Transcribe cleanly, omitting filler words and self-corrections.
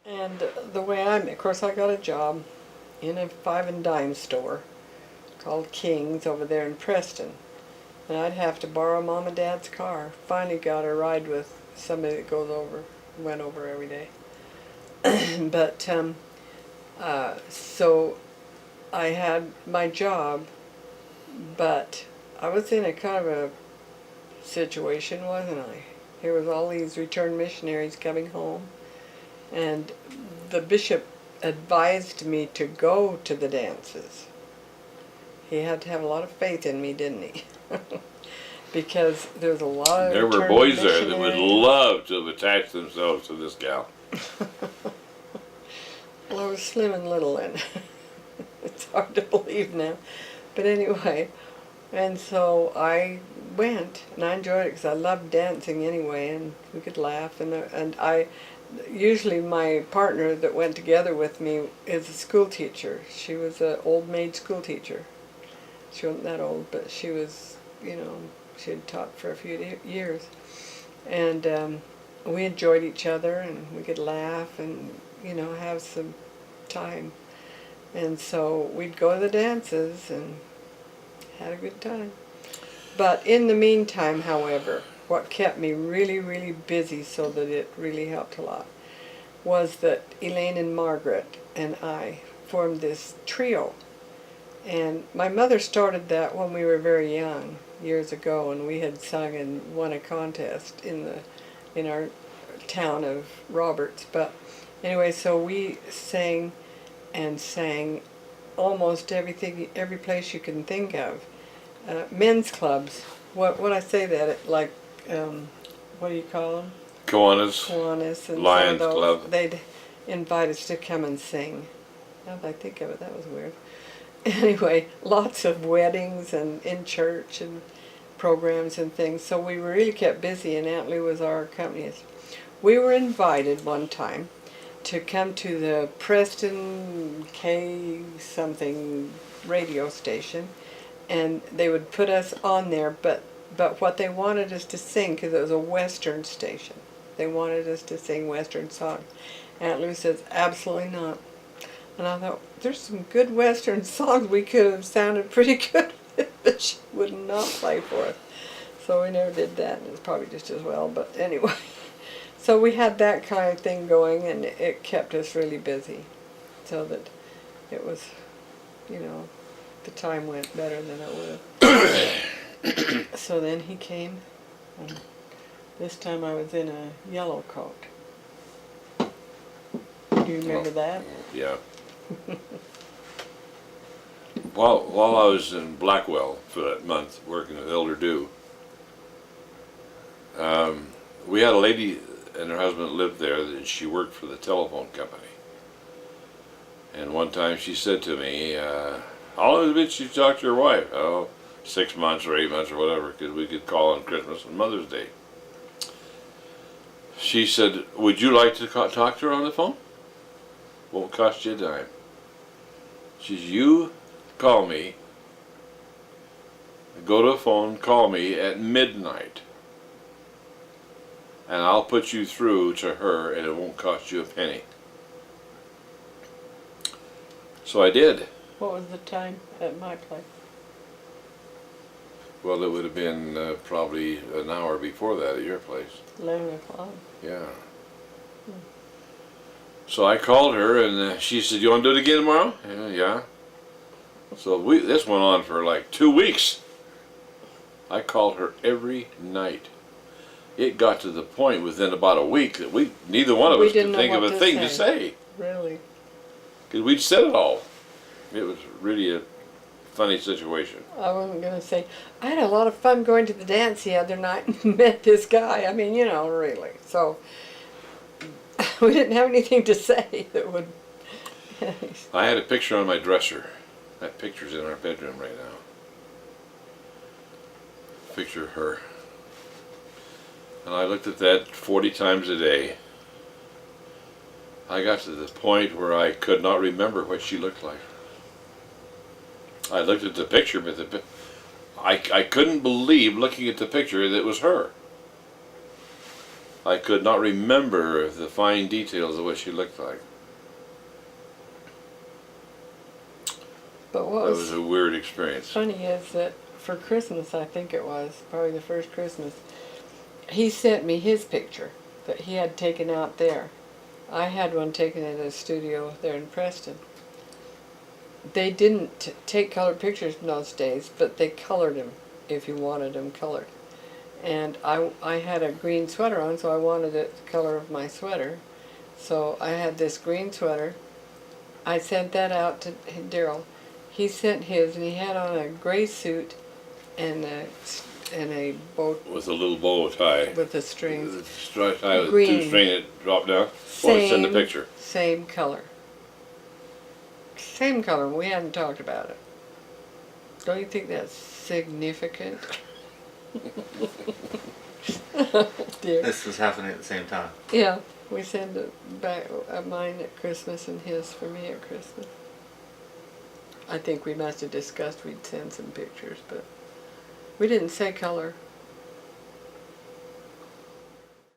And the way of course, I got a job in a five and dime store called King's over there in Preston. And I'd have to borrow Mom and Dad's car. Finally got a ride with somebody that went over every day. But so I had my job, but I was in a kind of a situation, wasn't I? Here was all these returned missionaries coming home, and the bishop advised me to go to the dances. He had to have a lot of faith in me, didn't he? Because there's a lot of There were returned boys there that would missionaries. love to have attached themselves to this gal. Well, I was slim and little, and it's hard to believe now. But anyway, and so I went, and I enjoyed it because I loved dancing anyway, and we could laugh. And I usually my partner that went together with me is a school teacher. She was an old maid school teacher. She wasn't that old, but she was, she had taught for a few years. And we enjoyed each other, and we could laugh and, have some time. And so we'd go to the dances and had a good time. But in the meantime, however, what kept me really, really busy so that it really helped a lot was that Elaine and Margaret and I formed this trio. And my mother started that when we were very young, years ago, and we had sung and won a contest in our town of Roberts. But anyway, so we sang and sang almost everything, every place you can think of. Men's clubs. What I say that like, what do you call them? Kiwanis, Kiwanis and Lions some of those. Club. They'd invite us to come and sing. Now that I think of it, that was weird. Anyway, lots of weddings and in church and programs and things. So we really kept busy, and Aunt Lou was our accompanist. We were invited one time to come to the Preston K something radio station, and they would put us on there, but what they wanted us to sing, because it was a Western station, they wanted us to sing Western songs. Aunt Lou says, absolutely not. And I thought, there's some good Western songs we could have sounded pretty good with, but she would not play for us. So we never did that, and it's probably just as well, but anyway. So we had that kind of thing going, and it kept us really busy, so that it was, the time went better than it would have. So then he came, and this time I was in a yellow coat. Do you remember that? Yeah. While I was in Blackwell for that month working with Elder Dew, we had a lady and her husband lived there that she worked for the telephone company. And one time she said to me, how long has it been since you talked to your wife? Oh, 6 months or 8 months or whatever, because we could call on Christmas and Mother's Day. She said, would you like to talk to her on the phone? Won't cost you a dime. She says, you call me, go to a phone, call me at midnight, and I'll put you through to her, and it won't cost you a penny. So I did. What was the time at my place? Well, it would have been probably an hour before that at your place. 11 o'clock. Yeah. So I called her, and she said, you want to do it again tomorrow? Yeah. So this went on for like 2 weeks. I called her every night. It got to the point within about a week that neither one of us could think of a thing to say. Really? Because we'd said it all. It was really a funny situation. I wasn't going to say, I had a lot of fun going to the dance the other night and met this guy. I mean, really. So we didn't have anything to say that would... I had a picture on my dresser. That picture's in our bedroom right now. Picture of her. And I looked at that 40 times a day. I got to the point where I could not remember what she looked like. I looked at the picture, but I couldn't believe looking at the picture that it was her. I could not remember the fine details of what she looked like. But what That was was a weird experience. funny is that for Christmas, I think it was, probably the first Christmas, he sent me his picture that he had taken out there. I had one taken at a studio there in Preston. They didn't take colored pictures in those days, but they colored them if you wanted them colored. And I had a green sweater on, so I wanted it the color of my sweater. So I had this green sweater. I sent that out to Daryl. He sent his, and he had on a gray suit and a bow With a little bow tie. with the strings. The striped tie with Green. two strings that drop down. Well, send the picture. Same color. Same color. We hadn't talked about it. Don't you think that's significant? Dear. This was happening at the same time. Yeah, we send it back, mine at Christmas and his for me at Christmas. I think we must have discussed we'd send some pictures, but we didn't say color.